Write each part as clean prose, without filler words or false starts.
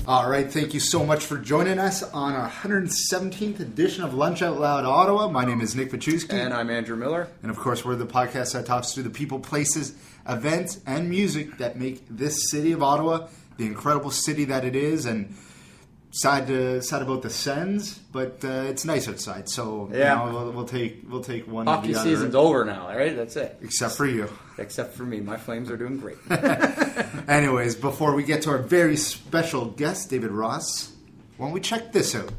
All right, thank you so much for joining us on our 117th edition of Lunch Out Loud Ottawa. My name is Nick Pachuski. And I'm Andrew Miller. And of course, we're the podcast that talks to the people, places, events, and music that make this city of Ottawa the incredible city that it is. And sad about the Sens, but it's nice outside, so we'll take one. Hockey season's over now, right? That's it. Except for you. Except for me, my Flames are doing great. Anyways, before we get to our very special guest, David Ross, why don't we check this out?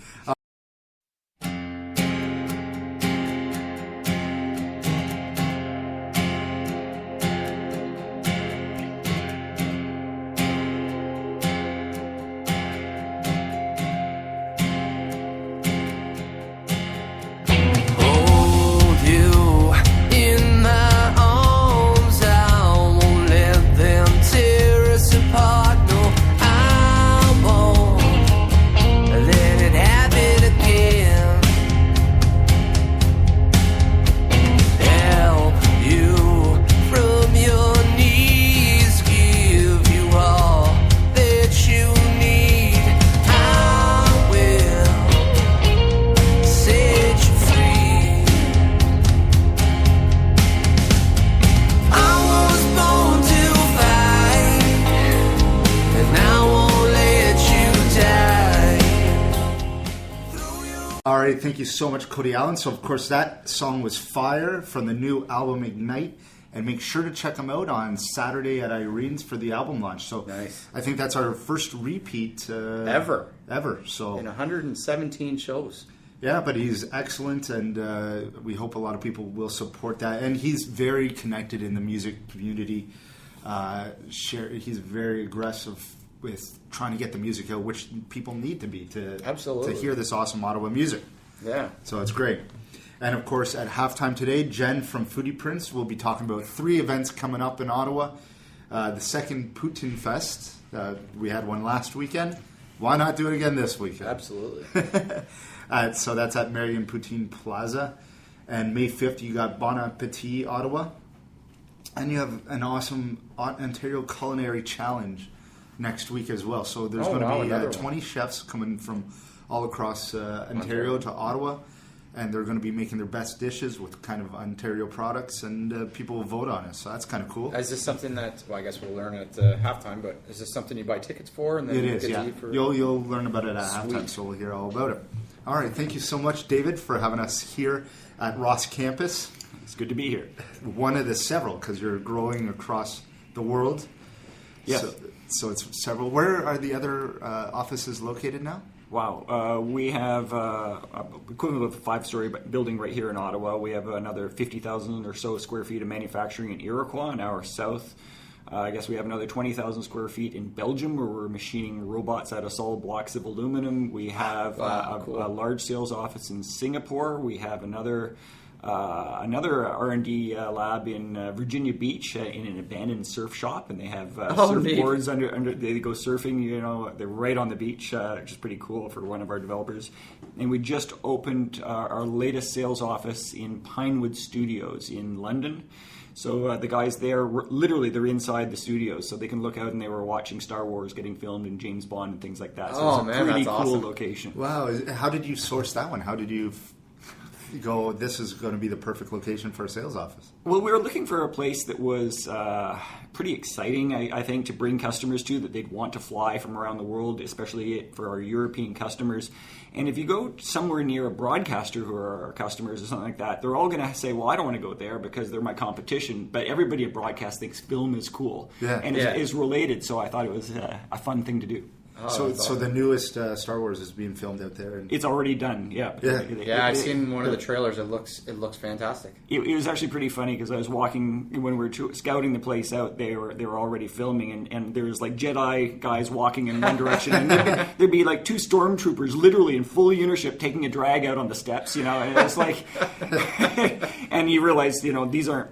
Thank you so much, Cody Allen. So, of course, that song was Fire from the new album Ignite. And make sure to check them out on Saturday at Irene's for the album launch. So, nice. I think that's our first repeat ever. So, in 117 shows. Yeah, but he's excellent, and we hope a lot of people will support that. And he's very connected in the music community. He's very aggressive with trying to get the music out, which people need to be to hear this awesome Ottawa music. Yeah. So it's great. And of course, at halftime today, Jen from Foodie Prince will be talking about 3 events coming up in Ottawa. The second Poutine Fest. We had one last weekend. Why not do it again this weekend? Absolutely. So that's at Marion Poutine Plaza. And May 5th, you got Bon Appetit Ottawa. And you have an awesome Ontario Culinary Challenge next week as well. So there's going to be 20 chefs coming from all across Ontario to Ottawa, and they're going to be making their best dishes with kind of Ontario products, and people will vote on it. So that's kind of cool. Is this something that, I guess we'll learn at halftime, but is this something you buy tickets for? And then it is, yeah. You'll learn about it at Sweet. halftime, so we'll hear all about it. All right, thank you so much, David, for having us here at Ross Campus. It's good to be here. One of the several, because you're growing across the world. Yes. So it's several. Where are the other offices located now? Wow. We have equivalent of a 5-story building right here in Ottawa. We have another 50,000 or so square feet of manufacturing in Iroquois, an hour south. I guess we have another 20,000 square feet in Belgium, where we're machining robots out of solid blocks of aluminum. We have a large sales office in Singapore. We have another R&D lab in Virginia Beach in an abandoned surf shop, and they have surfboards under. They go surfing. They're right on the beach, which is pretty cool for one of our developers. And we just opened our latest sales office in Pinewood Studios in London. So the guys there, they're inside the studios, so they can look out and they were watching Star Wars getting filmed and James Bond and things like that. So it's a pretty cool awesome. Location. Wow! How did you source that one? How did you go, this is going to be the perfect location for a sales office? Well, we were looking for a place that was pretty exciting, I think, to bring customers to, that they'd want to fly from around the world, especially for our European customers. And if you go somewhere near a broadcaster who are our customers or something like that, they're all going to say, well, I don't want to go there because they're my competition. But everybody at broadcast thinks film is cool and is related, so I thought it was a fun thing to do. So the newest Star Wars is being filmed out there. It's already done. I've seen one of the trailers. It looks fantastic. It was actually pretty funny because I was walking when we were scouting the place out. They were already filming, and there was like Jedi guys walking in one direction, and there'd be like 2 stormtroopers literally in full unionship taking a drag out on the steps. And it's like, and you realize these are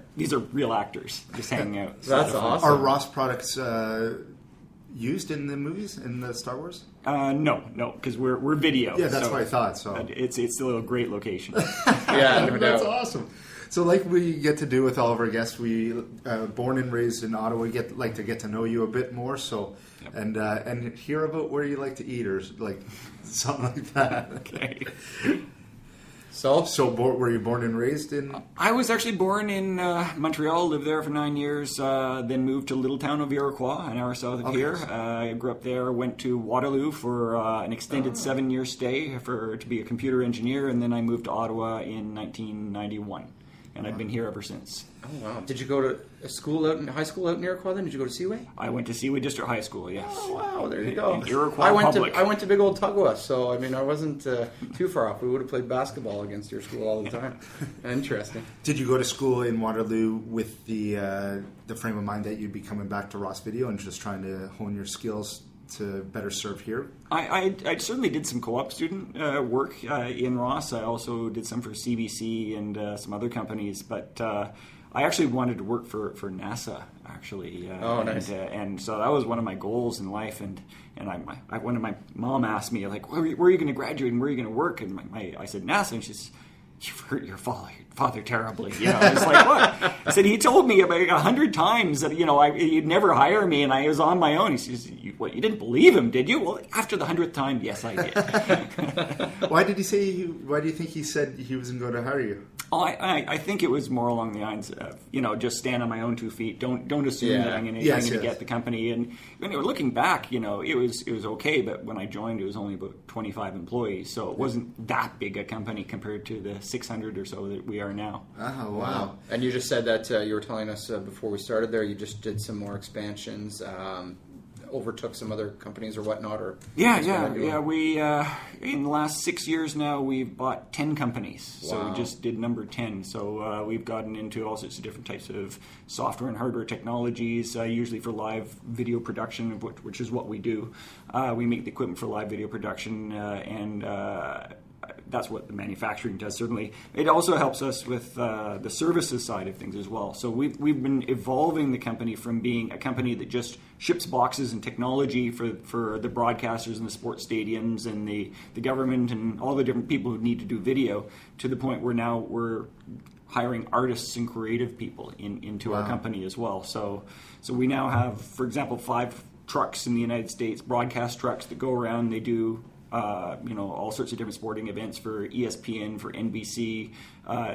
real actors just hanging out. That's awesome. Are Ross products used in the movies, in the Star Wars? No, because we're video. Yeah, that's what I thought. So it's still a great location. Yeah, no doubt. That's awesome. So like we get to do with all of our guests, we born and raised in Ottawa, we like to get to know you a bit more. So and hear about where you like to eat or like something like that. Okay. So were you born and raised in? I was actually born in Montreal, lived there for 9 years, then moved to little town of Iroquois, an hour south of here. I grew up there, went to Waterloo for an extended 7-year stay to be a computer engineer, and then I moved to Ottawa in 1991, and I've been here ever since. Oh, wow. Did you go to a high school out in Iroquois then? Did you go to Seaway? I went to Seaway District High School, yes. Oh, wow, there you go. In Iroquois I went to big old Tugwa, so I mean, I wasn't too far off. We would have played basketball against your school all the time. Interesting. Did you go to school in Waterloo with the frame of mind that you'd be coming back to Ross Video and just trying to hone your skills to better serve here? I certainly did some co-op student work in Ross. I also did some for CBC and some other companies, but I actually wanted to work for NASA, actually. Nice. And so that was one of my goals in life. And when my mom asked me, like, where are you going to graduate and where are you going to work? And I said, NASA. And she says, you've hurt your father terribly. You know, it's like, what? I said, he told me about 100 times that, he'd never hire me and I was on my own. He says, you didn't believe him, did you? Well, after the 100th time, yes, I did. Why do you think he said he wasn't going to hire you? Oh, I think it was more along the lines of, just stand on my own 2 feet. Don't assume that I'm going to get the company. And looking back, it was okay. But when I joined, it was only about 25 employees, so it wasn't that big a company compared to the 600 or so that we are now. Oh, wow! And you just said that you were telling us before we started there, you just did some more expansions. Overtook some other companies or whatnot, or yeah. We in the last 6 years now we've bought 10 companies. Wow. So we just did number 10. So we've gotten into all sorts of different types of software and hardware technologies, usually for live video production, which is what we do. We make the equipment for live video production, and that's what the manufacturing does, certainly. It also helps us with the services side of things as well. So we've been evolving the company from being a company that just ships boxes and technology for the broadcasters and the sports stadiums and the government and all the different people who need to do video, to the point where now we're hiring artists and creative people into our company as well. So we now have, for example, 5 trucks in the United States, broadcast trucks that go around. They do all sorts of different sporting events for ESPN, for NBC,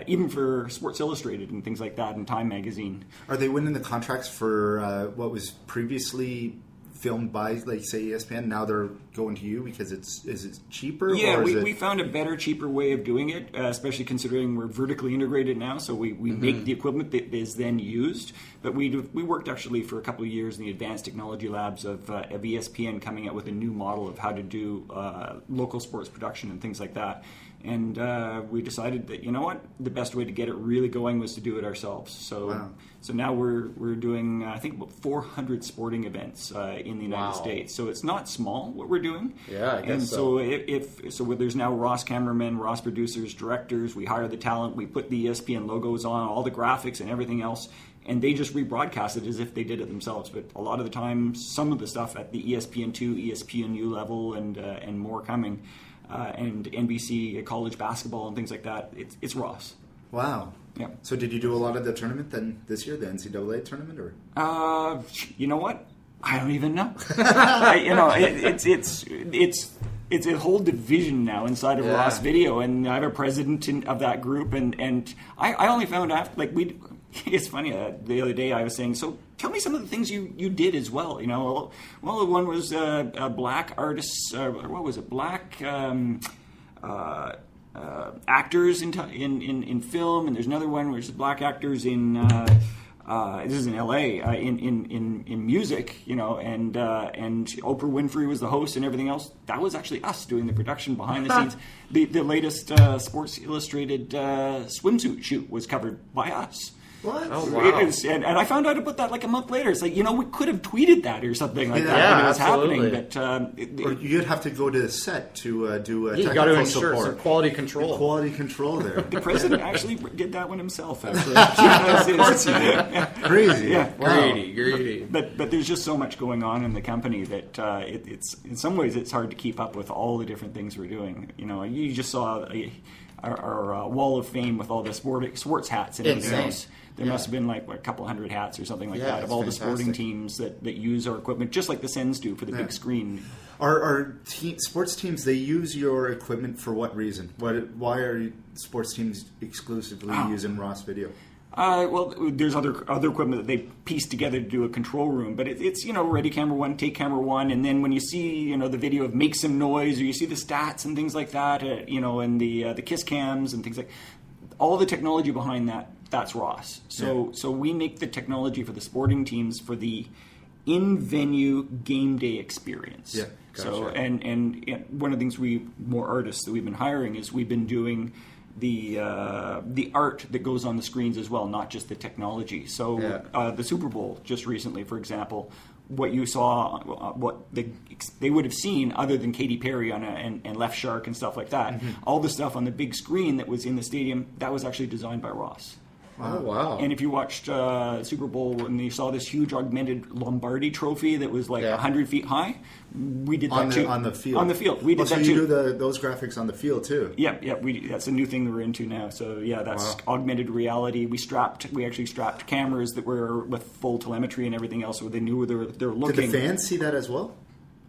even for Sports Illustrated and things like that, and Time Magazine. Are they winning the contracts for what was previously filmed by, like, say, ESPN? Now they're going to you because is it cheaper? Yeah, we found a better, cheaper way of doing it, especially considering we're vertically integrated now. So we make the equipment that is then used. But we worked actually for a couple of years in the advanced technology labs of ESPN, coming out with a new model of how to do local sports production and things like that. And we decided that, the best way to get it really going was to do it ourselves. So now we're doing, I think, about 400 sporting events in the United States. So it's not small what we're doing. Yeah, I guess so. So there's now Ross cameramen, Ross producers, directors. We hire the talent. We put the ESPN logos on, all the graphics and everything else. And they just rebroadcast it as if they did it themselves. But a lot of the time, some of the stuff at the ESPN2, ESPNU level and more coming, and NBC college basketball and things like that, it's Ross. Wow. Yeah. So did you do a lot of the tournament then this year, the NCAA tournament, or? You know what? I don't even know. It's a whole division now inside of Ross Video, and I have a president of that group, and I only found out, like, it's funny, the other day I was saying, so tell me some of the things you did as well. Well, one was black artists, what was it, black actors in film, and there's another one where it's black actors in this is in LA in music, and Oprah Winfrey was the host and everything else. That was actually us doing the production behind the scenes. The latest Sports Illustrated swimsuit shoot was covered by us. What? Oh, wow. And I found out about that like a month later. It's like, we could have tweeted that or something like that when it was happening. But or you'd have to go to the set to do a technical you got to ensure support. some quality control. Quality control there. The president actually did that one himself. Actually. Of course he did. Crazy. Yeah. Wow. Greedy. But there's just so much going on in the company that it's in some ways it's hard to keep up with all the different things we're doing. You just saw our wall of fame with all the sports hats and everything Insane. else. There must have been like a couple hundred hats or something like Yeah, that of all that's the sporting fantastic. teams that use our equipment, just like the Sens do for the big screen. Are sports teams, they use your equipment for what reason? Why are sports teams exclusively using Ross Video? Well, there's other equipment that they piece together to do a control room, but it's ready camera one, take camera one, and then when you see the video of make some noise, or you see the stats and things like that, and the kiss cams and things like all the technology behind that's Ross. So we make the technology for the sporting teams for the in-venue game day experience. Yeah, gotcha. So and one of the things more artists that we've been hiring is we've been doing the art that goes on the screens as well, not just the technology. So the Super Bowl just recently, for example, what you saw, what they would have seen other than Katy Perry and Left Shark and stuff like that, all the stuff on the big screen that was in the stadium, that was actually designed by Ross. Oh, wow. And if you watched Super Bowl and you saw this huge augmented Lombardi trophy that was like 100 feet high, we did that too. On the field. On the field. We did so that you too. do those graphics on the field too? Yeah. That's a new thing that we're into now. So yeah, that's augmented reality. We actually strapped cameras that were with full telemetry and everything else, so they knew where they were looking. Did the fans see that as well?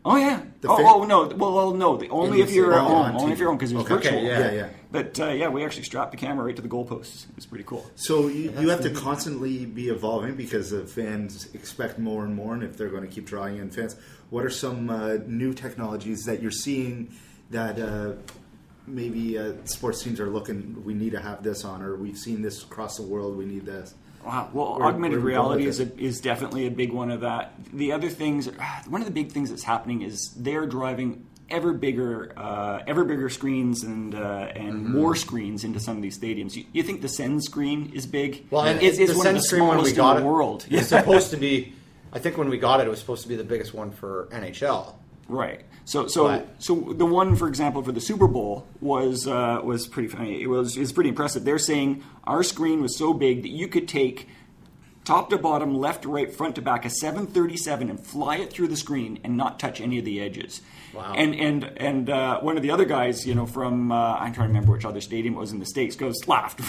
Oh yeah. No. Well, no. Only if you're at home. Only if you're home because it was virtual. Okay, yeah. But we actually strapped the camera right to the goalposts. It's pretty cool. So you have to constantly be evolving because the fans expect more and more, and if they're going to keep drawing in fans, what are some new technologies that you're seeing that maybe sports teams are looking? We need to have this on, or we've seen this across the world. We need this. Wow. Well, augmented reality is definitely a big one of that. The other things, one of the big things that's happening is they're driving ever bigger screens and more screens into some of these stadiums. You think the Sens screen is big? Well, and it's the one of the Sens screen when we smallest got in the world. It's supposed to be. I think when we got it, it was supposed to be the biggest one for NHL. Right. So the one, for example, for the Super Bowl was pretty funny. It was pretty impressive. They're saying our screen was so big that you could take top to bottom, left to right, front to back, a 737 and fly it through the screen and not touch any of the edges. Wow. And one of the other guys, from I'm trying to remember which other stadium it was in the States, laughed.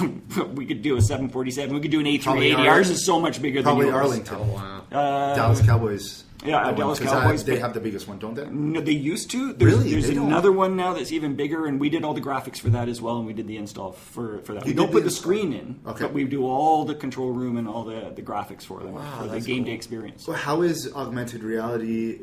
We could do a 747. We could do an A380. Ours is so much bigger than yours. Probably Arlington. Oh, wow. Dallas Cowboys. Yeah, Dallas Cowboys. They have the biggest one, don't they? No, they used to. There's They don't? another one now that's even bigger, and we did all the graphics for that as well, and we did the install for that. You We don't did put the the screen in, Okay. but we do all the control room and all the graphics for them Wow, for the that's game cool. day experience. So how is augmented reality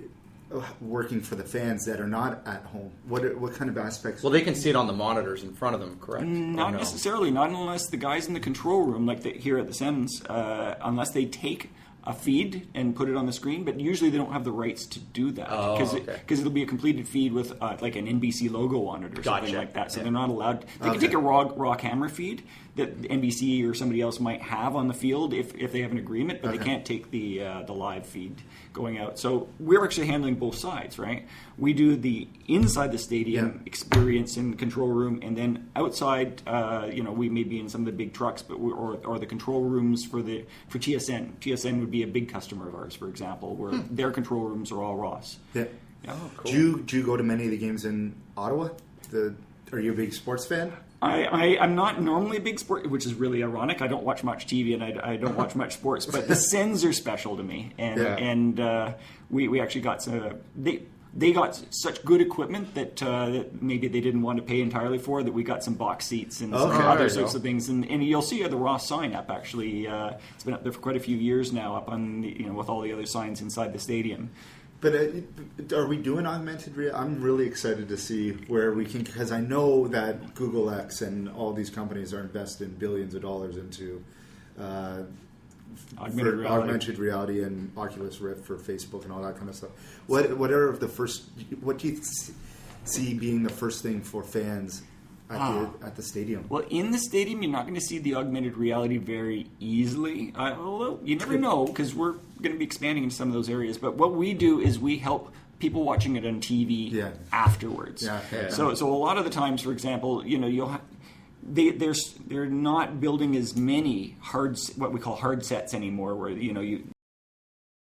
working for the fans that are not at home? What kind of aspects? Well, they can see it on the monitors in front of them, correct? Not Or no? necessarily. Not unless the guys in the control room, like here at the Sens, unless they take a feed and put it on the screen, but usually they don't have the rights to do that because it'll be a completed feed with like an NBC logo on it or something Gotcha. like that. So they're not allowed. They can take a raw camera feed that NBC or somebody else might have on the field if they have an agreement, but they can't take the live feed going out. So we're actually handling both sides, right? We do the inside the stadium experience in the control room, and then outside, we may be in some of the big trucks, but or the control rooms for TSN. TSN would be a big customer of ours, for example, where their control rooms are all Ross. Yeah. Oh, cool. Do you go to many of the games in Ottawa? Are you a big sports fan? I'm not normally a big sport, which is really ironic. I don't watch much TV and I don't watch much sports, but the Sens are special to me, and we actually got some. They got such good equipment that maybe they didn't want to pay entirely for, that we got some box seats and some other sorts of things. And you'll see the Ross sign up, actually. It's been up there for quite a few years now, up on with all the other signs inside the stadium. But are we doing augmented reality? I'm really excited to see where we can, because I know that Google X and all these companies are investing billions of dollars into augmented reality and Oculus Rift for Facebook and all that kind of stuff. What do you see being the first thing for fans at the stadium? Well, in the stadium, you're not going to see the augmented reality very easily. Although you never know, because we're going to be expanding into some of those areas. But what we do is we help people watching it on TV afterwards. So a lot of the times, for example, they're not building as many what we call hard sets anymore, where